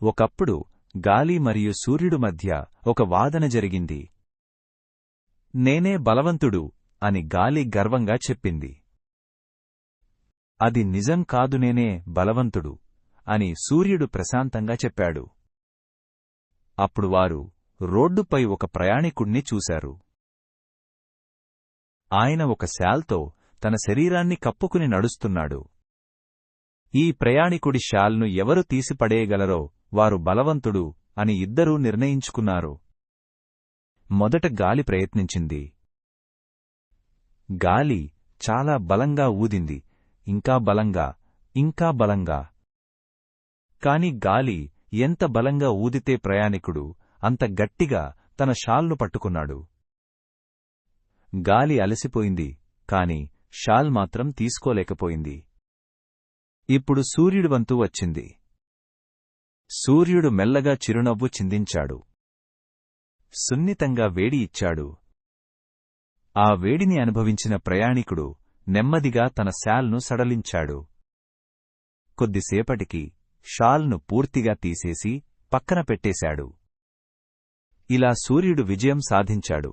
ఒకప్పుడు గాలి మరియు సూర్యుడు మధ్య ఒక వాదన జరిగింది. నేనే బలవంతుడు అని గాలి గర్వంగా చెప్పింది. అది నిజం కాదు, నేనే బలవంతుడు అని సూర్యుడు ప్రశాంతంగా చెప్పాడు. అప్పుడు వారు రోడ్డుపై ఒక ప్రయాణికుణ్ణి చూశారు. ఆయన ఒక శాల్తో తన శరీరాన్ని కప్పుకుని నడుస్తున్నాడు. ఈ ప్రయాణికుడి శాల్ను ఎవరు తీసిపడేయగలరో వారు బలవంతుడు అని ఇద్దరూ నిర్ణయించుకున్నారు. మొదట గాలి ప్రయత్నించింది. గాలి చాలా బలంగా ఊదింది, ఇంకా బలంగా, ఇంకా బలంగా. కాని గాలి ఎంత బలంగా ఊదితే ప్రయాణికుడు అంత గట్టిగా తన షాల్ను పట్టుకున్నాడు. గాలి అలసిపోయింది, కాని షాల్ మాత్రం తీసుకోలేకపోయింది. ఇప్పుడు సూర్యుడి వంతు వచ్చింది. సూర్యుడు మెల్లగా చిరునవ్వు చిందించాడు. సున్నితంగా వేడి ఇచ్చాడు. ఆ వేడిని అనుభవించిన ప్రయాణికుడు నెమ్మదిగా తన శాల్ను సడలించాడు. కొద్దిసేపటికి షాల్ను పూర్తిగా తీసేసి పక్కన పెట్టేశాడు. ఇలా సూర్యుడు విజయం సాధించాడు.